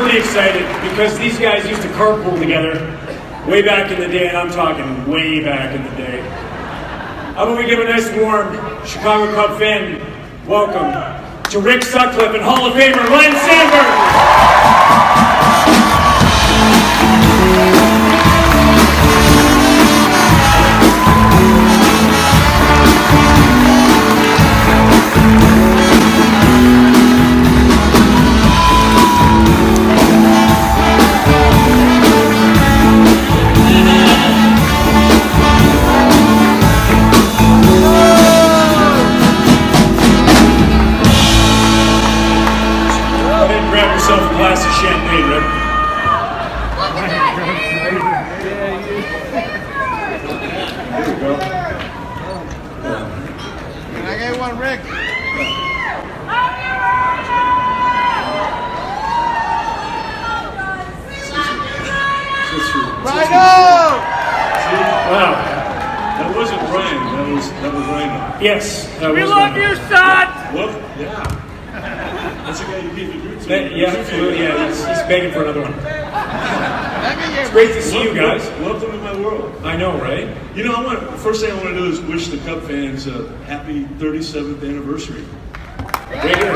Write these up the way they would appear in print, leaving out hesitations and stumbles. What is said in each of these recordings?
pretty excited because these guys used to carpool together way back in the day, and I'm talking way back in the day. How about we give a nice warm Chicago Cub fan welcome to Rick Sutcliffe and Hall of Famer Ryne Sandberg. Champagne, Rick. There you go. Can I get one, Rick? Rhino! Wow. That wasn't Ryne. That was Rhino. Yes. We love you, son! Well, yeah. That's the guy you gave the group to. Yeah, absolutely. Yeah, he's begging for another one. It's great to see you guys. Welcome to my world. I know, right? You know, first thing I want to do is wish the Cub fans a happy 37th anniversary. Right here.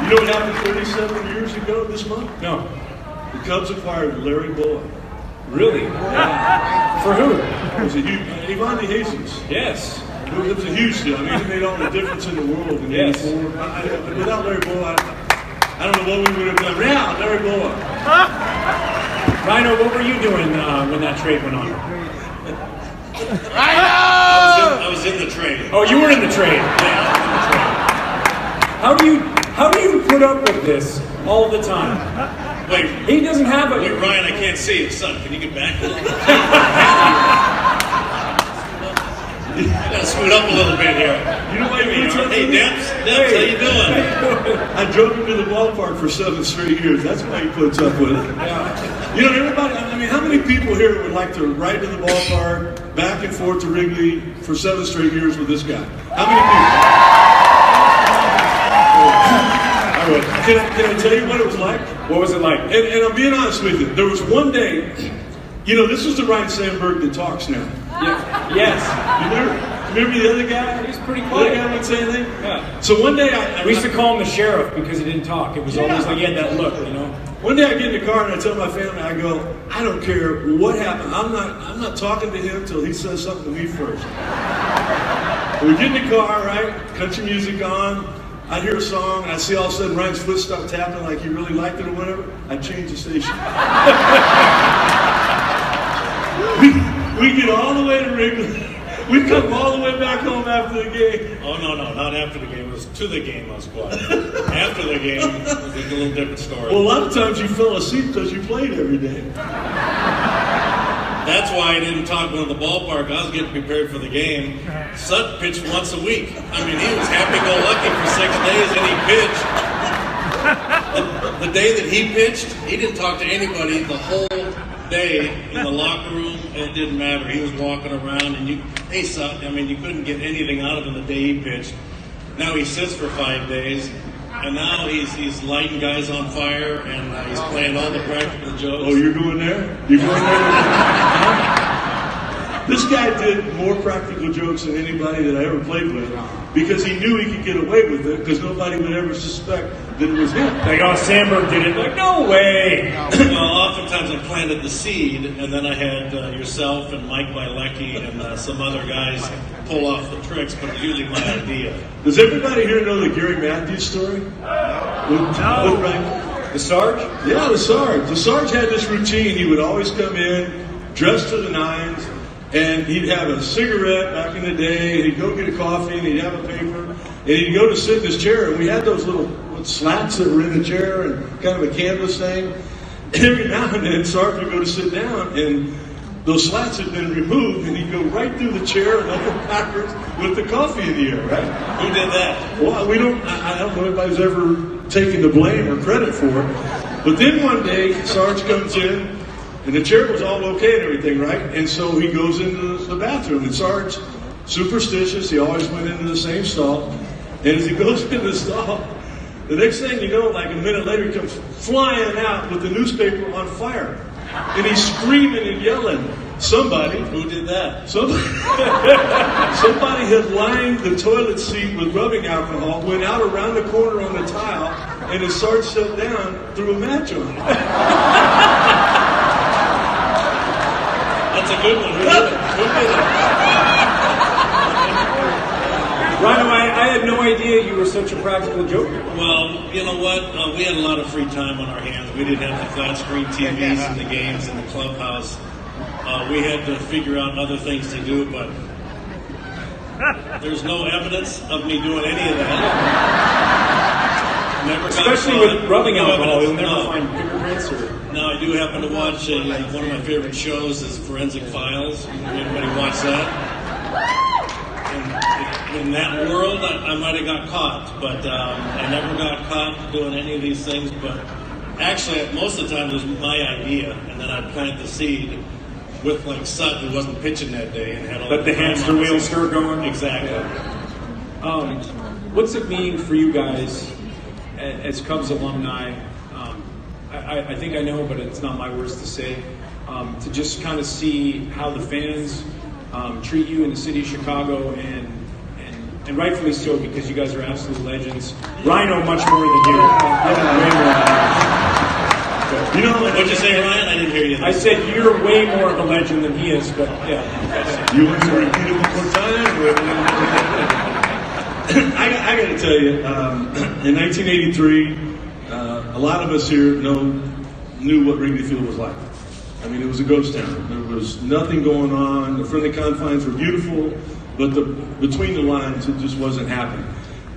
You know what happened 37 years ago this month? No. The Cubs acquired Larry Boa. Really? Yeah. For who? It was a huge, Ivan Jesus. Yes. It was a huge deal. I mean, he made all the difference in the world. In yes. Without Larry Boa, I don't know what we would have done. Yeah, Larry Boa. Rhino, what were you doing when that trade went on? I was in the trade. Oh, you were in the trade. How do you put up with this all the time? Wait, he doesn't have a. Wait, Ryan, I can't see it. Son, can you get back a little bit? I gotta scoot up a little bit here. You know what I mean? Hey, Dempster, how you doing? I drove him to the ballpark for 7 straight years. That's why he puts up with it. Yeah. You know, everybody, I mean, how many people here would like to ride to the ballpark, back and forth to Wrigley for 7 straight years with this guy? How many people? I would. Can I tell you what it was like? What was it like? And I'm being honest with you. There was one day, you know, this is the Ryne Sandberg that talks now. Yeah. Yes. You remember the other guy? He's pretty quiet. The other guy wouldn't say anything? Yeah. So one day we used to call him the sheriff because he didn't talk. It was always like he had that look, you know. One day I get in the car and I tell my family, I go, I don't care what happened. I'm not talking to him till he says something to me first. We get in the car, right? Country music on. I hear a song and I see all of a sudden Ryan's foot start tapping like he really liked it or whatever. I change the station. We get all the way to Wrigley. We come all the way back home after the game. Oh, no, not after the game. It was to the game I was quiet. After the game, it was like a little different story. Well, a lot of times you fell asleep because you played every day. That's why I didn't talk going to the ballpark. I was getting prepared for the game. Sut pitched once a week. I mean, he was happy-go-lucky for 6 days, and he pitched. The day that he pitched, he didn't talk to anybody the whole day in the locker room. It didn't matter. He was walking around, and hey, Sut, I mean, you couldn't get anything out of him the day he pitched. Now he sits for 5 days, and now he's lighting guys on fire, and he's playing all the practical jokes. Oh, you're going there? You're going there? This guy did more practical jokes than anybody that I ever played with because he knew he could get away with it because nobody would ever suspect that it was him. Like, oh, Sandberg did it. Like, no way. Well, oftentimes I planted the seed, and then I had yourself and Mike Bilecki and some other guys pull off the tricks, but it's usually my idea. Does everybody here know the Gary Matthews story? No. The Sarge? Yeah, the Sarge. The Sarge had this routine. He would always come in, dressed to the nines, and he'd have a cigarette back in the day, and he'd go get a coffee, and he'd have a paper, and he'd go to sit in his chair, and we had those little slats that were in the chair and kind of a canvas thing. And every now and then, Sarge would go to sit down, and those slats had been removed, and he'd go right through the chair and over backwards with the coffee in the air, right? Who did that? Well, I don't know if anybody's ever taken the blame or credit for it. But then one day, Sarge comes in, and the chair was all okay and everything, right? And so he goes into the bathroom, and Sarge, superstitious, he always went into the same stall. And as he goes into the stall, The next thing you know, like a minute later, he comes flying out with the newspaper on fire. And he's screaming and yelling. Somebody, Who did that? somebody had lined the toilet seat with rubbing alcohol, went out around the corner on the tile, and as Sarge sat down, threw a match on it. That's a good one. Who did it? Who did it? Ryne, I had no idea you were such a practical joker. Well, you know what? We had a lot of free time on our hands. We didn't have the flat screen TVs in the games in the clubhouse. We had to figure out other things to do, but there's no evidence of me doing any of that. Never got Especially caught. with rubbing No alcohol, you'll evidence. never No. find fingerprints or... Now, I do happen to watch one of my favorite shows is Forensic Files. Anybody watch that? In that world, I might have got caught, but I never got caught doing any of these things. But actually, most of the time, it was my idea, and then I'd plant the seed with like Sutton, who wasn't pitching that day, and had all Let the hamster wheel start going. Exactly. What's it mean for you guys as Cubs alumni? I think I know, but it's not my words to say. To just kind of see how the fans treat you in the city of Chicago, and rightfully so, because you guys are absolute legends. Rhino much more than you. Way more. You know, What'd you say, Ryan? I didn't hear you. I said you're way more of a legend than he is, but yeah. you want to repeat it one more time? I got to tell you, in 1983, a lot of us here knew what Wrigley Field was like. I mean, it was a ghost town. There was nothing going on. The friendly confines were beautiful, but between the lines, it just wasn't happening.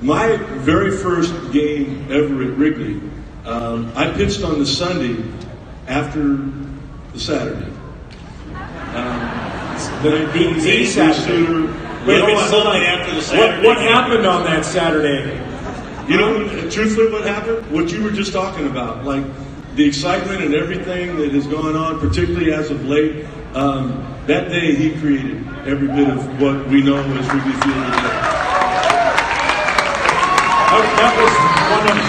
My very first game ever at Wrigley, I pitched on the Sunday after the Saturday. The Saturday. Wait, hold on. After the Saturday What game. happened on that Saturday? You know, truthfully, what happened? What you were just talking about, like the excitement and everything that has gone on, particularly as of late. That day, he created every bit of what we know as Wrigley Field today. That was one of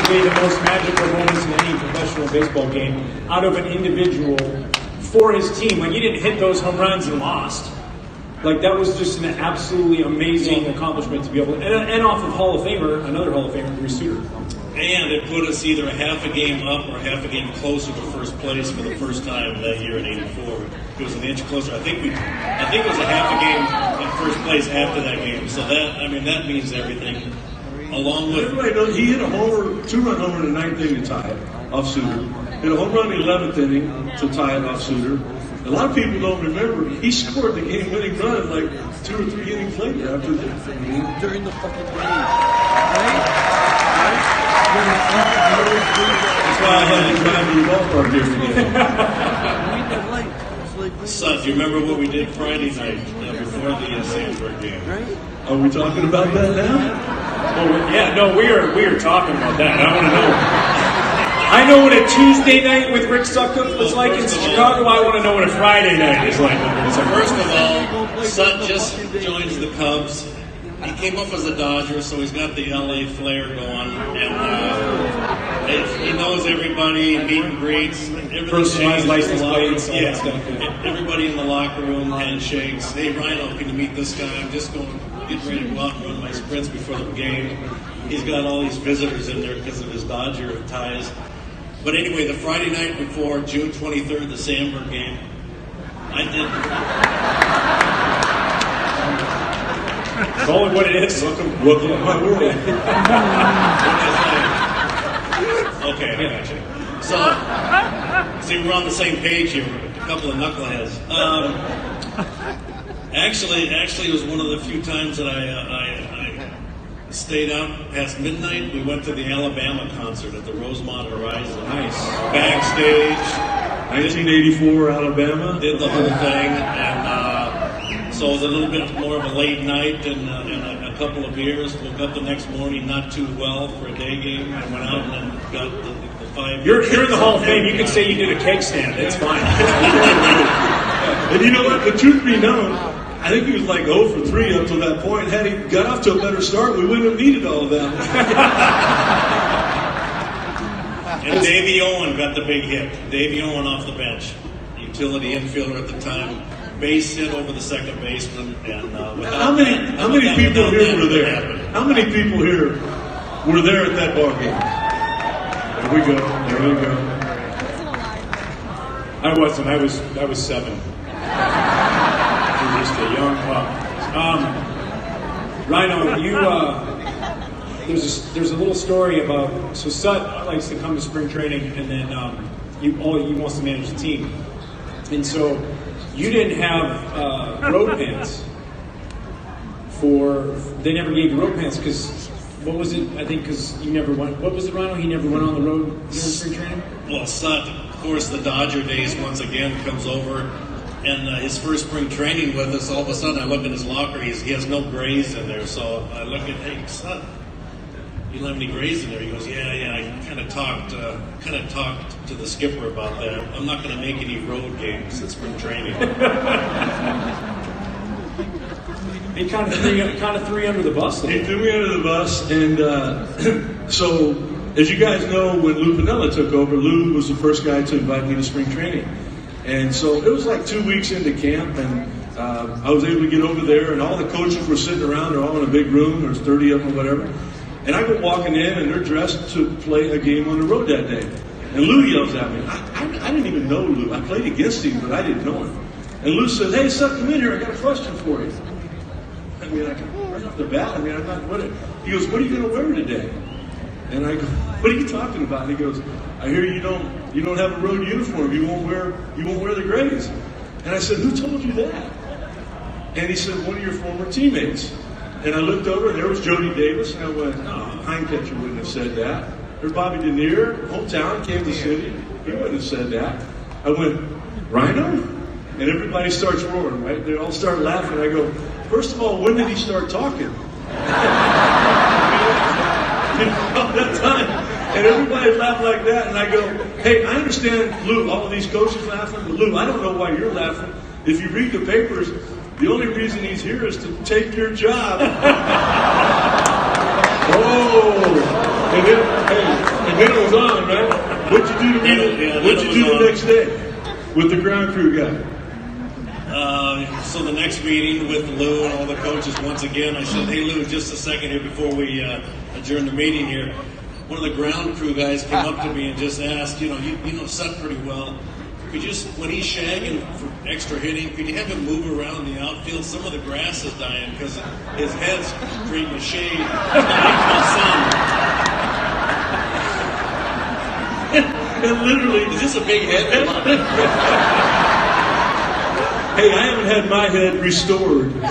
probably the most magical moments in any professional baseball game out of an individual for his team. Like, he didn't hit those home runs and lost. Like, that was just an absolutely amazing accomplishment to be able to, and off of Hall of Famer, another Hall of Famer, Bruce Sutter. And it put us either a half a game up or half a game closer to first place for the first time that year in '84. It was an inch closer. I think it was a half a game in first place after that game. So that means everything. Along with Everybody knows he hit a homer, 2-run homer in the 9th inning to tie it off Sutter. Hit a home run in the 11th inning to tie it off Sutter. A lot of people don't remember he scored the game-winning run like 2 or 3 innings later after the During the fucking game. Right? That's why I had to drive to the ballpark yesterday. Son, do you remember what we did Friday night before the Sandberg game? Right? Are we talking about that now? Oh, yeah, no, we are talking about that. I want to know. I know what a Tuesday night with Rick Sutcliffe was like in first of all- Chicago. I want to know what a Friday night is like. So first of all, Sut just joins the Cubs. He came up as a Dodger, so he's got the LA flair going, and he knows everybody, meet and greets, Personalized license plates, all yeah, that stuff, yeah. everybody in the locker room, handshakes. Hey, Rhino, can you meet this guy? I'm just getting ready to go out and run my sprints before the game. He's got all these visitors in there because of his Dodger ties. But anyway, the Friday night before June 23rd, the Sandberg game, I did. Call it what it is. Welcome to my world. Okay, I got you. So, see, we're on the same page here. We're a couple of knuckleheads. Actually, it was one of the few times that I stayed out past midnight. We went to the Alabama concert at the Rosemont Horizon. Nice. Backstage. 1984 Alabama. Did the whole thing, and so it was a little bit more of a late night and a couple of beers. Woke up the next morning not too well for a day game. I went out and then got the 5. You're in the Hall of Fame. You can say you did a keg stand. It's fine. And you know what? The truth be known, I think he was like 0 for 3 up to that point. Had he got off to a better start, we wouldn't have needed all of that. And Davey Owen got the big hit. Davey Owen off the bench, utility infielder at the time, base hit over the second baseman. And how many people here were there? How many people here were there at that ball game? There we go. There we go. I wasn't. I was 7. I was just a young pup. Ryno, there's a little story about, so Sut likes to come to spring training, and then he wants to manage the team, and so you didn't have road pants they never gave you road pants because what was it? I think because you never went. What was it, Ryno? He never went on the road during spring training. Well, Sut, of course, the Dodger days once again comes over. And his first spring training with us, all of a sudden I look in his locker, he has no grays in there. So I look at, hey, son, you don't have any grays in there? He goes, yeah. I kind of talked to the skipper about that. I'm not going to make any road games at spring training. He kind of threw you under the bus. He threw me under the bus, and so as you guys know, when Lou Piniella took over, Lou was the first guy to invite me to spring training. And so it was like 2 weeks into camp, and I was able to get over there, and all the coaches were sitting around. They're all in a big room. There's 30 of them or whatever. And I go walking in, and they're dressed to play a game on the road that day. And Lou yells at me. I didn't even know Lou. I played against him, but I didn't know him. And Lou says, hey, Sut, come in here. I got a question for you. I mean, right off the bat, I'm not what it. He goes, what are you going to wear today? And I go, what are you talking about? And he goes, I hear you don't have a road uniform. You won't wear the grays. And I said, who told you that? And he said, one of your former teammates. And I looked over, and there was Jody Davis, and I went, no, Heineketcher wouldn't have said that. There's Bobby Denier, hometown, Kansas City. He wouldn't have said that. I went, Ryno? And everybody starts roaring, right? They all start laughing. I go, first of all, when did he start talking? All that time. And everybody laughed like that. And I go, hey, I understand, Lou, all of these coaches laughing, but Lou, I don't know why you're laughing. If you read the papers, the only reason he's here is to take your job. Oh! And then it was on, right? What'd you do the next day with the ground crew guy? So the next meeting with Lou and all the coaches, once again, I said, hey, Lou, just a second here before we adjourn the meeting here. One of the ground crew guys came up to me and just asked, you know Sut pretty well. Could you, when he's shagging for extra hitting, could you have him move around the outfield? Some of the grass is dying because his head's creating a shade. And literally, is this a big head? Hey, I haven't had my head restored. Hey,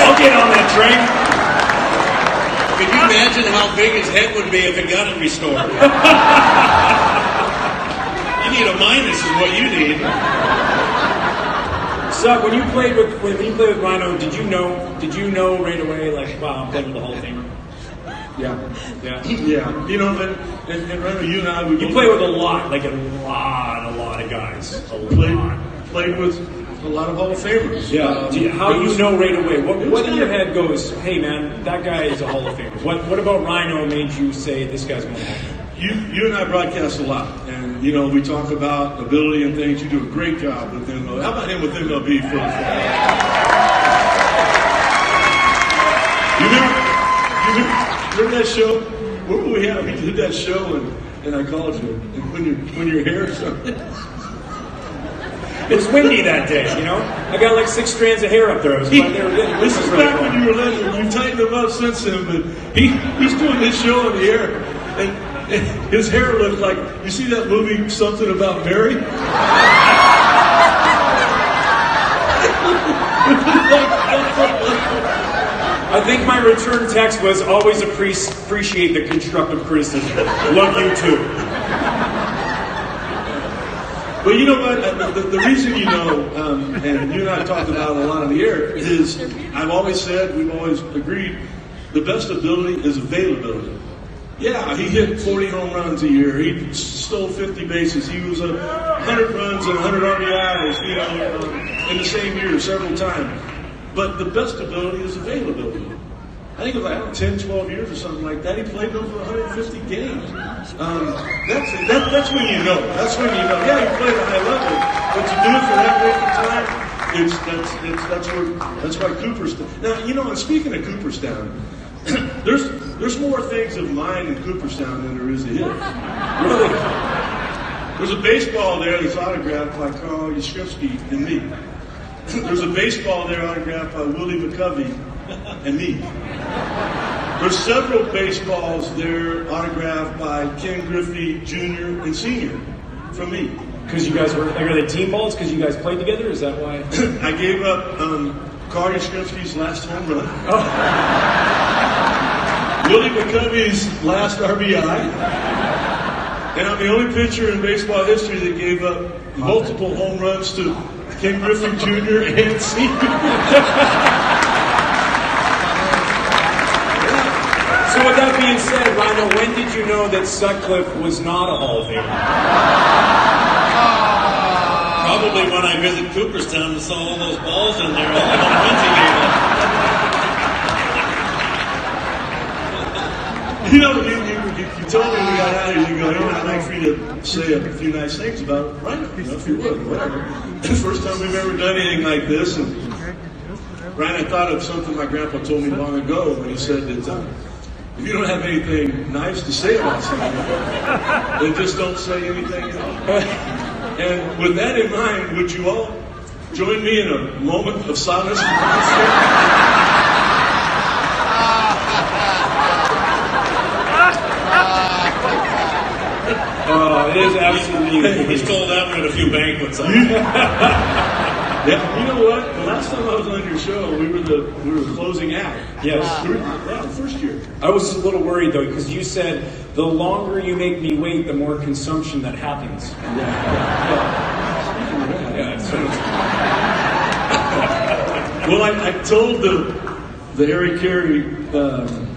I'll get on that train. Can you imagine how big his head would be if it got it restored? You need a minus is what you need. Sut, when you played with Ryno, did you know right away, like, wow, I'm playing with the Hall of Famer? Yeah. You know, and Ryno, you and I, you play with a lot of guys. Played with a lot of Hall of Famers. Yeah. How do you know right away? What in your head goes, hey man, that guy is a Hall of Famer? What about Ryno made you say this guy's going to Hall of Fame? You and I broadcast a lot, and you know we talk about ability and things. You do a great job with MLB. How about him with MLB first? You remember that show? Where were we at? We did that show, and I called you. And when your hair started. It was windy that day, you know? I got like 6 strands of hair up there. I was like, this is really back when you were legend. You've tightened them up since then, but he's doing this show on the air, and his hair looked like, you see that movie, Something About Mary? I think my return text was always appreciate the constructive criticism. Love you too. But you know what? The reason you know, and you and I talked about a lot on the air, is I've always said, we've always agreed, the best ability is availability. Yeah, he hit 40 home runs a year. He stole 50 bases. He was 100 runs and 100 RBIs, you know, in the same year several times. But the best ability is availability. I think it was like 10, 12 years or something like that. He played over 150 games. That's when you know. That's when you know. Yeah, he played at a high level, but to do it for that length of time, that's why Cooperstown. Now, you know, and speaking of Cooperstown, there's more things of mine in Cooperstown than there is of his. Really. There's a baseball there that's autographed by Carl Yastrzemski and me. There's a baseball there autographed by Willie McCovey and me. There's several baseballs there autographed by Ken Griffey Jr. and Sr. from me. Because you guys are they team balls? Because you guys played together? Is that why? I gave up Carl Yastrzemski's last home run. Oh. Willie McCovey's last RBI. And I'm the only pitcher in baseball history that gave up multiple home runs to Ken Griffey Jr. and Sr. So with that being said, Ryne, when did you know that Sutcliffe was not a Hall of Famer? Probably when I visited Cooperstown and saw all those balls in there, all the runs he gave up. You know, you told me when we got out of here, you go, hey, I'd like for you to say a few nice things about Ryne, you know, if you would, whatever. The first time we've ever done anything like this, and Ryne, I thought of something my grandpa told me long ago when he said that if you don't have anything nice to say about someone, then just don't say anything at all. And with that in mind, would you all join me in a moment of silence? It is absolutely. He's told that one at a few banquets. Yeah, you know what? The last time I was on your show, we were the closing act. Yes. Yeah, the first year. I was a little worried though, because you said the longer you make me wait, the more consumption that happens. Yeah. Well, I told the Harry Carey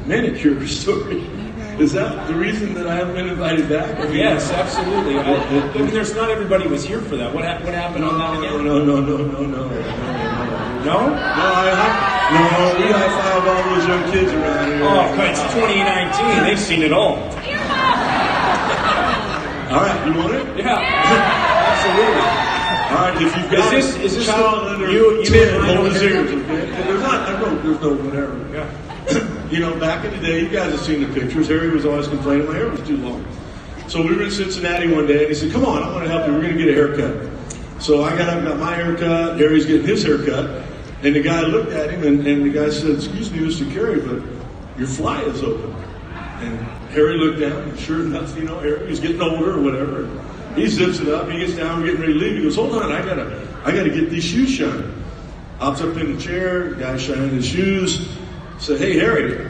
manicure story. Is that the reason that I haven't been invited back? I mean, yes, absolutely. I mean, there's not everybody was here for that. What happened on that again? No. No? No, we high-five all those young kids around here. Oh, it's 2019. They've seen it all. All right, you want it? Yeah, absolutely. All right, if you've got is this a child under you 10, and hold Ryne his ears, okay? There's no whatever. Yeah. You know, back in the day, you guys have seen the pictures. Harry was always complaining my hair was too long. So we were in Cincinnati one day, and he said, come on, I want to help you. We're going to get a haircut. So I got up and got my haircut. Harry's getting his haircut. And the guy looked at him, and the guy said, excuse me, Mr. Carey, but your fly is open. And Harry looked down, and sure enough, you know, Harry was getting older or whatever. He zips it up. He gets down. We're getting ready to leave. He goes, hold on, I gotta get these shoes shined. Hops up in the chair. Guy shining his shoes. Said, hey, Harry,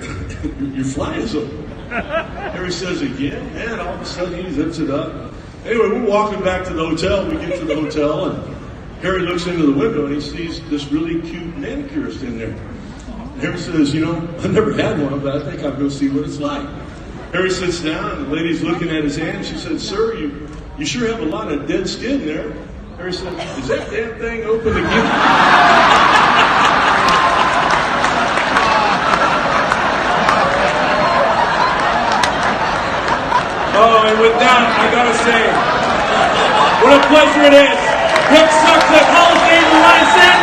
your fly is open. Harry says, again? And all of a sudden, he zips it up. Anyway, we're walking back to the hotel. We get to the hotel, and Harry looks into the window, and he sees this really cute manicurist in there. And Harry says, you know, I've never had one, but I think I'll go see what it's like. Harry sits down, and the lady's looking at his hand. She said, sir, you sure have a lot of dead skin there. Harry said, is that damn thing open again? Oh, and with that, I gotta say, what a pleasure it is. Rick Sutcliffe, Hall of Famer, Ryne Sandberg.